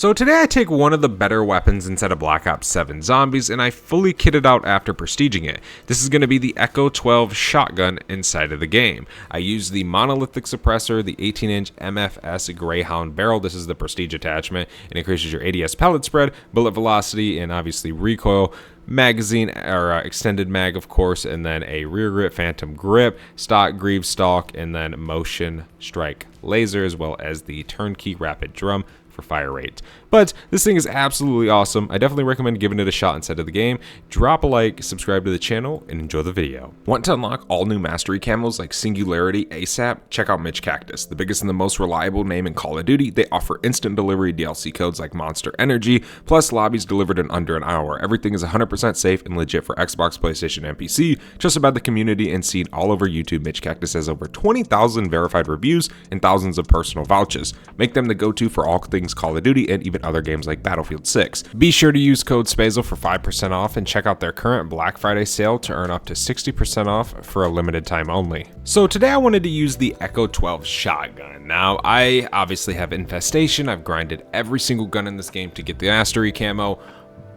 So today I take one of the better weapons inside of Black Ops 7 Zombies and I fully kitted out after prestiging it. This is going to be the Echo 12 shotgun inside of the game. I use the monolithic suppressor, the 18-inch MFS Greyhound barrel. This is the prestige attachment. It increases your ADS pellet spread, bullet velocity, and obviously recoil. Magazine, or extended mag of course, and then a rear grip, phantom grip, stock, greave stock, and then motion strike laser, as well as the turnkey rapid drum for fire rate. But this thing is absolutely awesome. I definitely recommend giving it a shot inside of the game. Drop a like, subscribe to the channel, and enjoy the video. Want to unlock all new mastery camos like Singularity ASAP? Check out Mitch Cactus, the biggest and the most reliable name in Call of Duty. They offer instant delivery DLC codes like Monster Energy, plus lobbies delivered in under an hour. Everything is 100% safe and legit for Xbox, PlayStation, and PC. Trusted by the community and seen all over YouTube, Mitch Cactus has over 20,000 verified reviews and thousands of personal vouchers. Make them the go-to for all things Call of Duty and even other games like Battlefield 6. Be sure to use code SPAZEL for 5% off and check out their current Black Friday sale to earn up to 60% off for a limited time only. So today I wanted to use the Echo 12 shotgun. Now I obviously have Infestation. I've grinded every single gun in this game to get the mastery camo,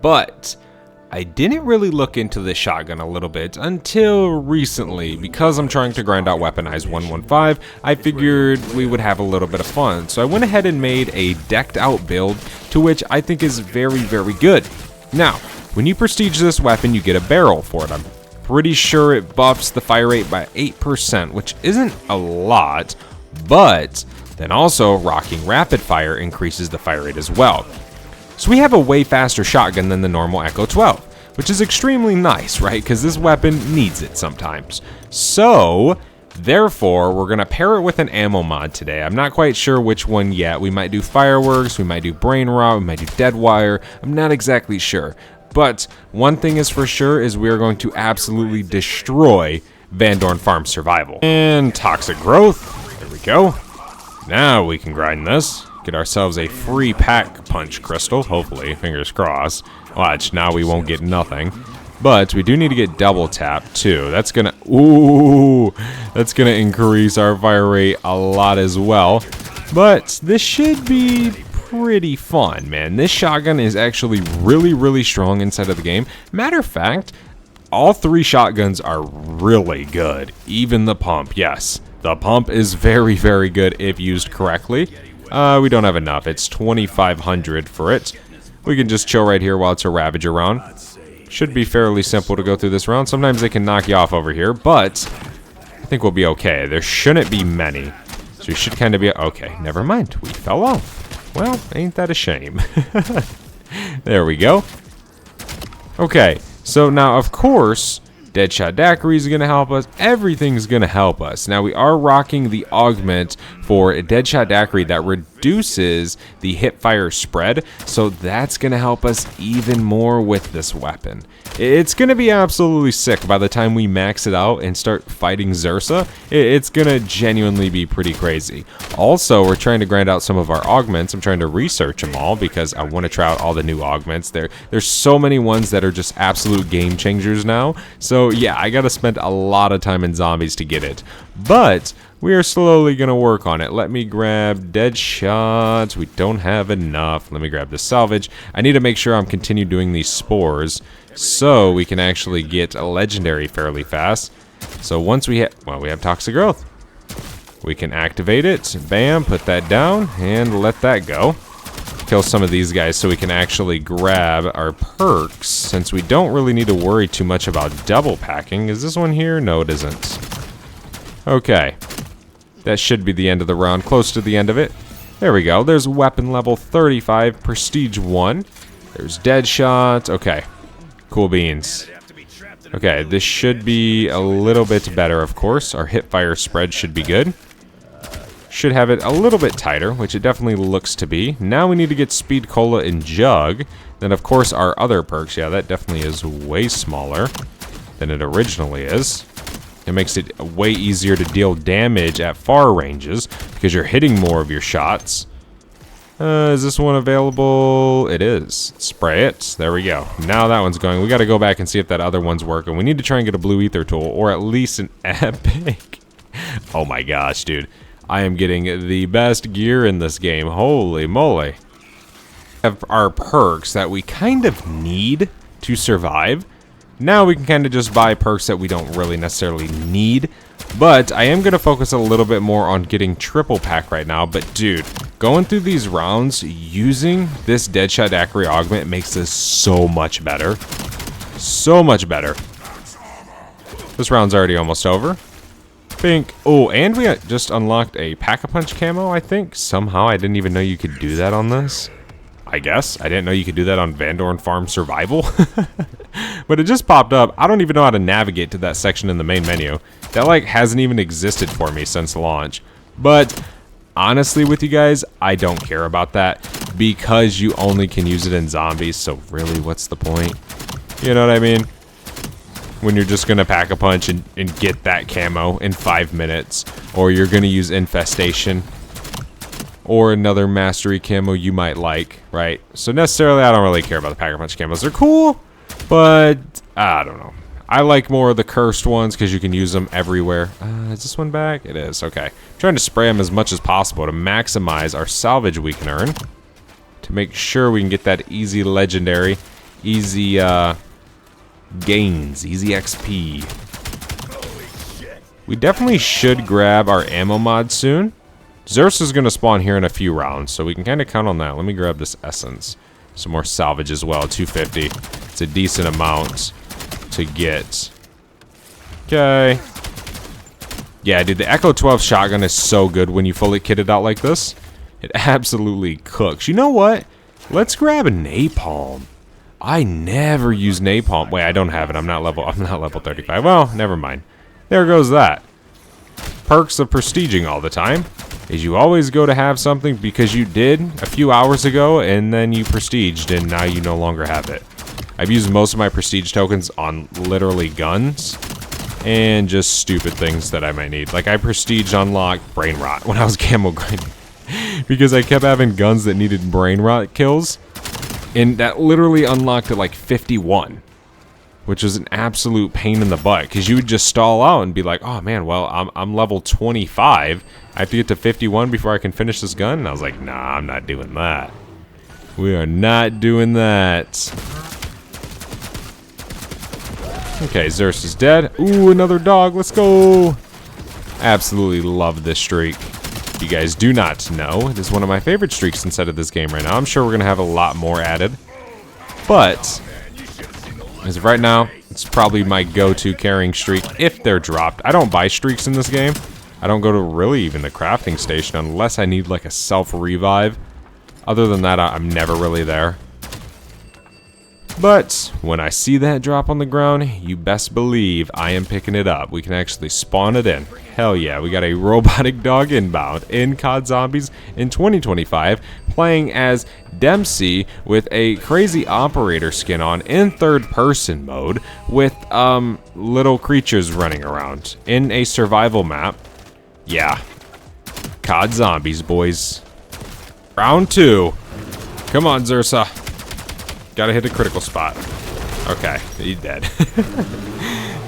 but I didn't really look into this shotgun a little bit until recently. Because I'm trying to grind out Weaponized 115, I figured we would have a little bit of fun. So I went ahead and made a decked out build, to which I think is very, very good. Now, when you prestige this weapon, you get a barrel for it. I'm pretty sure it buffs the fire rate by 8%, which isn't a lot, but then also rocking rapid fire increases the fire rate as well. So we have a way faster shotgun than the normal Echo 12, which is extremely nice, right? Because this weapon needs it sometimes. So, therefore, we're going to pair it with an ammo mod today. I'm not quite sure which one yet. We might do fireworks, we might do brain rot, we might do dead wire. I'm not exactly sure. But one thing is for sure is we are going to absolutely destroy Van Dorn Farm Survival. And toxic growth. There we go. Now we can grind this. Get ourselves a free pack punch crystal, hopefully, fingers crossed. Watch, now we won't get nothing. But we do need to get double tap too. That's gonna increase our fire rate a lot as well. But this should be pretty fun, man. This shotgun is actually really, really strong inside of the game. Matter of fact, all three shotguns are really good. Even the pump, yes. The pump is very, very good if used correctly. We don't have enough. It's 2,500 for it. We can just chill right here while it's a Ravager round. Should be fairly simple to go through this round. Sometimes they can knock you off over here, but I think we'll be okay. There shouldn't be many. So we should kind of be... Okay, never mind. We fell off. Well, ain't that a shame. There we go. Okay, so now, of course, Deadshot Daiquiri is going to help us. Everything's going to help us. Now, we are rocking the augment for a Deadshot Daiquiri that reduces the hipfire spread, so that's going to help us even more with this weapon. It's going to be absolutely sick by the time we max it out and start fighting ZURSA. It's going to genuinely be pretty crazy. Also, we're trying to grind out some of our augments. I'm trying to research them all because I want to try out all the new augments. There's so many ones that are just absolute game changers now. So yeah, I got to spend a lot of time in zombies to get it. But we are slowly going to work on it. Let me grab dead shots. We don't have enough. Let me grab the salvage. I need to make sure I'm continue doing these spores so we can actually get a legendary fairly fast. So once we hit, well, we have toxic growth. We can activate it. Bam, put that down and let that go. Kill some of these guys so we can actually grab our perks, since we don't really need to worry too much about double packing. Is this one here? No, it isn't. Okay. That should be the end of the round, close to the end of it. There we go. There's weapon level 35, prestige 1. There's dead shots. Okay. Cool beans. Okay, this should be a little bit better, of course. Our hipfire spread should be good. Should have it a little bit tighter, which it definitely looks to be. Now we need to get Speed Cola and Jug. Then, of course, our other perks. Yeah, that definitely is way smaller than it originally is. It makes it way easier to deal damage at far ranges because you're hitting more of your shots. Is this one available? It is. Spray it. There we go. Now that one's going. We got to go back and see if that other one's working. We need to try and get a blue ether tool or at least an epic. Oh my gosh, dude. I am getting the best gear in this game. Holy moly. have our perks that we kind of need to survive. Now we can kind of just buy perks that we don't really necessarily need. But I am going to focus a little bit more on getting triple pack right now. But dude, going through these rounds using this Deadshot Daiquiri augment makes this so much better. So much better. This round's already almost over. Bink. Oh, and we just unlocked a Pack-a-Punch camo, I think. Somehow I didn't even know you could do that on this. I guess. I didn't know you could do that on Van Dorn Farm Survival. But it just popped up. I don't even know how to navigate to that section in the main menu. That, like, hasn't even existed for me since launch. But honestly with you guys, I don't care about that because you only can use it in zombies. So really, what's the point? You know what I mean? When you're just going to pack a punch and get that camo in 5 minutes. Or you're going to use Infestation. Or another mastery camo you might like, right? So necessarily, I don't really care about the Pack-a-Punch camos. They're cool, but I don't know. I like more of the cursed ones because you can use them everywhere. Is this one back? It is. Okay. I'm trying to spray them as much as possible to maximize our salvage we can earn. To make sure we can get that easy legendary, easy gains, easy XP. We definitely should grab our ammo mod soon. ZURSA is going to spawn here in a few rounds, so we can kind of count on that. Let me grab this essence. Some more salvage as well, 250. It's a decent amount to get. Okay. Yeah, dude, the Echo 12 shotgun is so good when you fully kit it out like this. It absolutely cooks. You know what? Let's grab a napalm. I never use napalm. Wait, I don't have it. I'm not level 35. Well, never mind. There goes that. Perks of prestiging all the time is you always go to have something because you did a few hours ago and then you prestiged and now you no longer have it. I've used most of my prestige tokens on literally guns and just stupid things that I might need. Like I prestige unlocked brain rot when I was camo grinding because I kept having guns that needed brain rot kills and that literally unlocked at like 51. Which was an absolute pain in the butt because you would just stall out and be like, oh man, well, I'm level 25. I have to get to 51 before I can finish this gun. And I was like, nah, I'm not doing that. We are not doing that. Okay, ZURSA's dead. Ooh, another dog. Let's go. Absolutely love this streak. If you guys do not know, it is one of my favorite streaks inside of this game right now. I'm sure we're going to have a lot more added. But as of right now, it's probably my go-to carrying streak if they're dropped. I don't buy streaks in this game. I don't go to really even the crafting station unless I need like a self-revive. Other than that, I'm never really there. But when I see that drop on the ground, you best believe I am picking it up. We can actually spawn it in. Hell yeah, we got a robotic dog inbound in COD Zombies in 2025, playing as Dempsey with a crazy operator skin on in third-person mode with little creatures running around in a survival map. Yeah, COD Zombies, boys. Round 2. Come on, ZURSA. Gotta hit a critical spot. Okay, he's dead.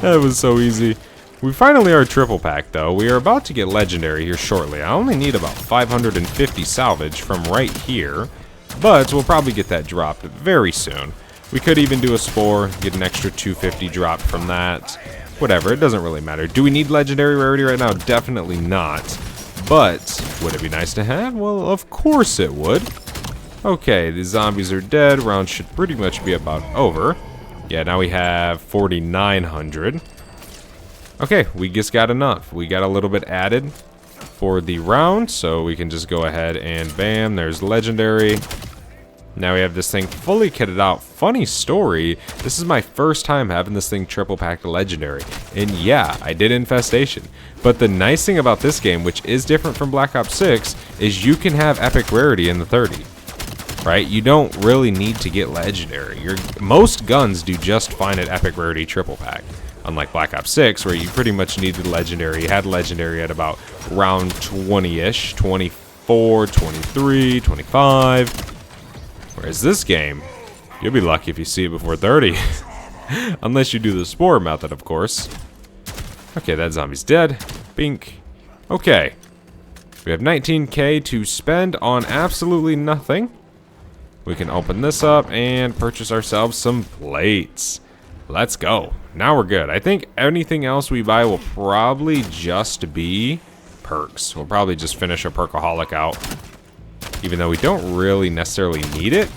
That was so easy. We finally are triple pack though. We are about to get legendary here shortly. I only need about 550 salvage from right here, but we'll probably get that dropped very soon. We could even do a spore, get an extra 250 drop from that. Whatever, it doesn't really matter. Do we need legendary rarity right now? Definitely not. But would it be nice to have? Well, of course it would. Okay, the zombies are dead. Round should pretty much be about over. Yeah, now we have 4,900. Okay, we just got enough. We got a little bit added for the round, so we can just go ahead and bam, there's legendary. Now we have this thing fully kitted out. Funny story, this is my first time having this thing triple packed legendary. And yeah, I did Infestation. But the nice thing about this game, which is different from Black Ops 6, is you can have epic rarity in the 30. Right? You don't really need to get legendary. Most guns do just fine at epic rarity triple pack. Unlike Black Ops 6, where you pretty much needed legendary. You had legendary at about round 20-ish, 24, 23, 25. Whereas this game, you'll be lucky if you see it before 30. Unless you do the spore method, of course. Okay, that zombie's dead. Bink. Okay. We have 19k to spend on absolutely nothing. We can open this up and purchase ourselves some plates. Let's go. Now we're good. I think anything else we buy will probably just be perks. We'll probably just finish a perkaholic out, even though we don't really necessarily need it.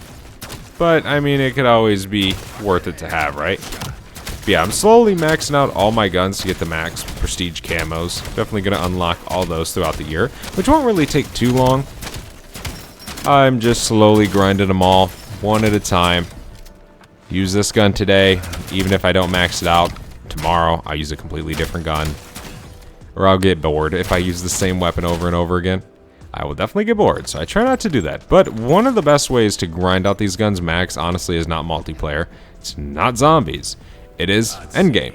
But, I mean, it could always be worth it to have, right? But yeah, I'm slowly maxing out all my guns to get the max prestige camos. Definitely going to unlock all those throughout the year, which won't really take too long. I'm just slowly grinding them all, one at a time. Use this gun today, even if I don't max it out. Tomorrow, I'll use a completely different gun. Or I'll get bored if I use the same weapon over and over again. I will definitely get bored, so I try not to do that. But one of the best ways to grind out these guns max, honestly, is not multiplayer. It's not zombies. It is endgame.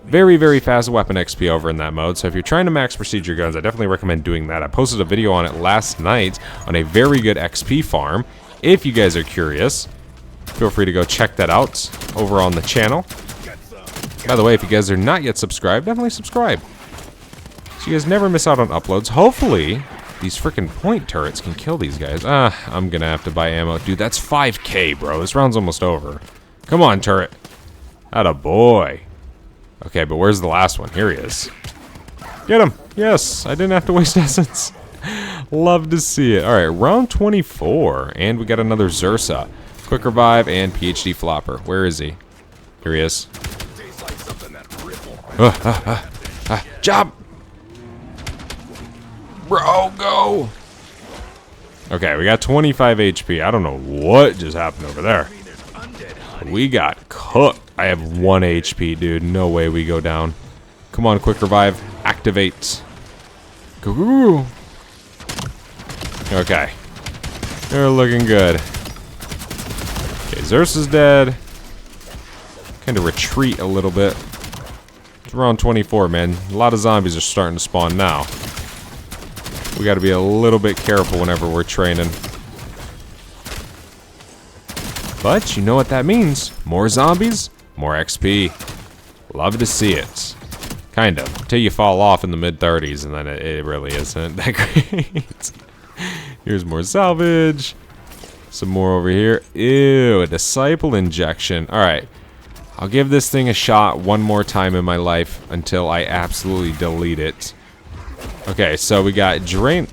Very, very fast weapon XP over in that mode. So if you're trying to max prestige your guns, I definitely recommend doing that. I posted a video on it last night on a very good XP farm. If you guys are curious, feel free to go check that out over on the channel. By the way, if you guys are not yet subscribed, definitely subscribe, so you guys never miss out on uploads. Hopefully, these freaking point turrets can kill these guys. I'm gonna have to buy ammo. Dude, that's 5K, bro. This round's almost over. Come on, turret. Atta boy. Okay, but where's the last one? Here he is. Get him. Yes, I didn't have to waste essence. Love to see it. All right, round 24, and we got another ZURSA. Quick revive and PhD flopper. Where is he? Here he is. Job! Bro, go! Okay, we got 25 HP. I don't know what just happened over there. We got cooked. I have 1 HP, dude. No way we go down. Come on, quick revive. Activate. Go. Okay. They're looking good. Okay, ZURSA's dead. Kind of retreat a little bit. It's around 24, man. A lot of zombies are starting to spawn now. We got to be a little bit careful whenever we're training. But you know what that means. More zombies, more XP. Love to see it. Kind of. Until you fall off in the mid-30s, and then it really isn't that great. Here's more salvage. Some more over here. Ew, a disciple injection. Alright. I'll give this thing a shot one more time in my life until I absolutely delete it. Okay, so we got drain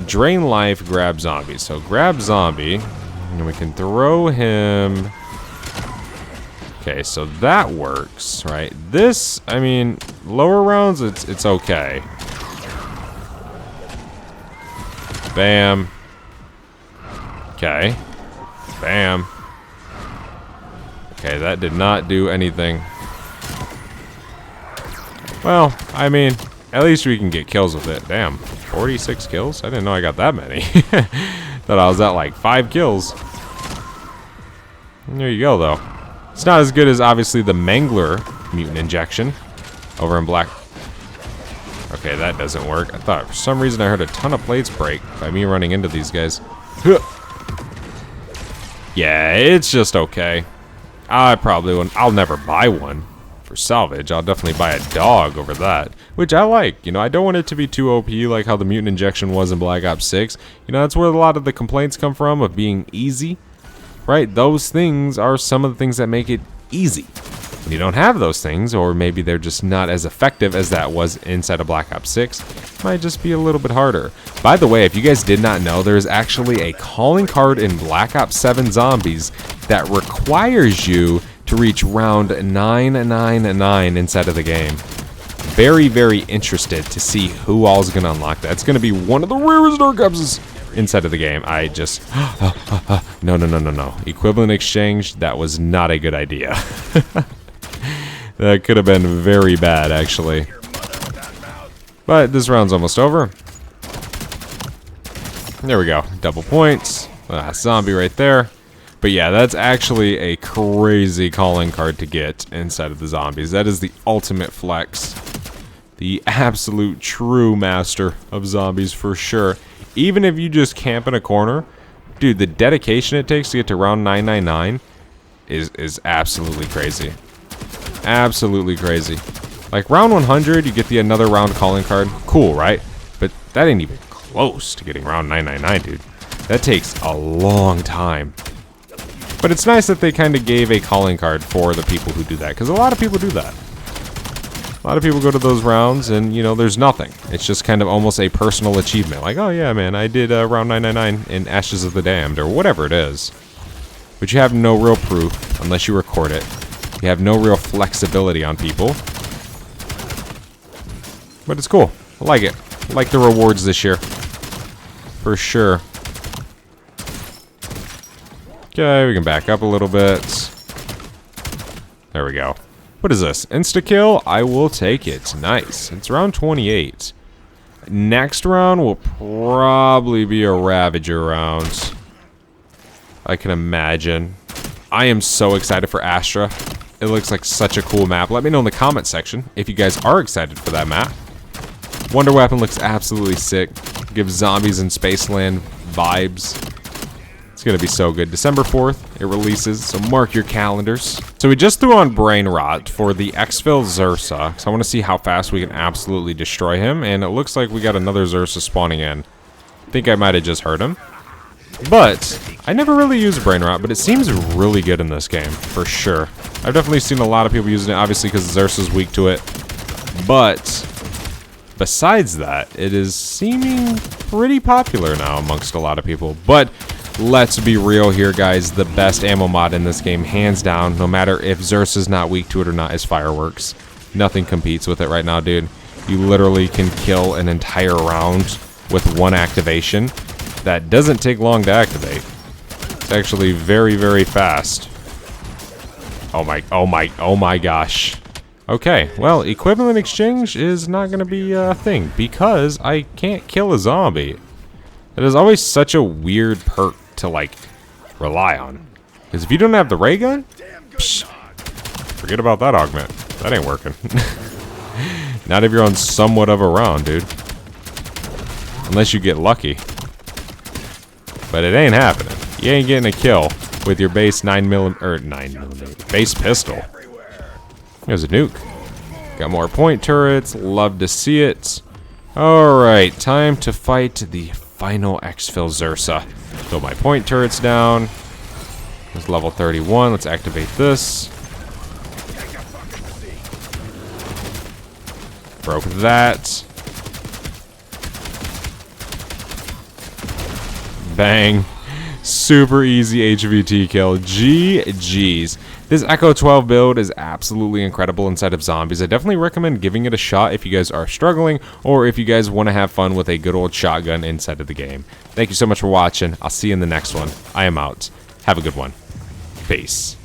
life, grab zombie. So grab zombie, and we can throw him. Okay, so that works, right? This, I mean, lower rounds, it's okay. Bam. Okay. Bam. Okay, that did not do anything. Well, I mean, at least we can get kills with it. Damn, 46 kills? I didn't know I got that many. Thought I was at like 5 kills. There you go, though. It's not as good as, obviously, the Mangler mutant injection over in black. Okay, that doesn't work. I thought for some reason I heard a ton of plates break by me running into these guys. Yeah, it's just okay. I probably won't. I'll never buy one for salvage. I'll definitely buy a dog over that, which I like. You know, I don't want it to be too OP like how the mutant injection was in Black Ops 6. You know, that's where a lot of the complaints come from of being easy, right? Those things are some of the things that make it easy. When you don't have those things, or maybe they're just not as effective as that was inside of Black Ops 6, it might just be a little bit harder. By the way, if you guys did not know, there's actually a calling card in Black Ops 7 Zombies that requires you to reach round 999 inside of the game. Very, very interested to see who all is going to unlock that. It's going to be one of the rarest dark ops inside of the game. I just... No. Equivalent exchange, that was not a good idea. That could have been very bad, actually. But this round's almost over. There we go. Double points. Zombie right there. But yeah, that's actually a crazy calling card to get inside of the zombies. That is the ultimate flex. The absolute true master of zombies for sure. Even if you just camp in a corner, dude, the dedication it takes to get to round 999 is absolutely crazy. Absolutely crazy. Like round 100, you get the another round calling card. Cool, right? But that ain't even close to getting round 999, dude. That takes a long time. But it's nice that they kind of gave a calling card for the people who do that, because a lot of people do that. A lot of people go to those rounds and, you know, there's nothing. It's just kind of almost a personal achievement. Like, oh yeah, man, I did round 999 in Ashes of the Damned, or whatever it is. But you have no real proof, unless you record it. You have no real flexibility on people. But it's cool. I like it. I like the rewards this year. For sure. Okay, we can back up a little bit. There we go. What is this? Insta-kill? I will take it. Nice. It's round 28. Next round will probably be a Ravager round. I can imagine. I am so excited for Astra. It looks like such a cool map. Let me know in the comment section if you guys are excited for that map. Wonder Weapon looks absolutely sick. Gives zombies in Spaceland vibes. It's gonna be so good. December 4th, it releases, so mark your calendars. So we just threw on Brain Rot for the exfil ZURSA, so I want to see how fast we can absolutely destroy him, and it looks like we got another ZURSA spawning in. I think I might have just heard him. But, I never really used Brain Rot, but it seems really good in this game, for sure. I've definitely seen a lot of people using it, obviously because ZURSA's weak to it. But, besides that, it is seeming pretty popular now amongst a lot of people. But, let's be real here, guys. The best ammo mod in this game, hands down, no matter if ZURSA's not weak to it or not, is Fireworks. Nothing competes with it right now, dude. You literally can kill an entire round with one activation. That doesn't take long to activate. It's actually very, very fast. Oh my gosh. Okay, well, equivalent exchange is not going to be a thing because I can't kill a zombie. It is always such a weird perk to, like, rely on. Because if you don't have the ray gun, psh, forget about that augment. That ain't working. Not if you're on somewhat of a round, dude. Unless you get lucky. But it ain't happening. You ain't getting a kill with your base 9mm base pistol. There's a nuke. Got more point turrets. Love to see it. Alright, time to fight the final exfil ZURSA. Throw my point turrets down. It's level 31. Let's activate this. Broke that. Bang. Super easy HVT kill. GG's. This Echo 12 build is absolutely incredible inside of zombies. I definitely recommend giving it a shot if you guys are struggling or if you guys want to have fun with a good old shotgun inside of the game. Thank you so much for watching. I'll see you in the next one. I am out. Have a good one. Peace.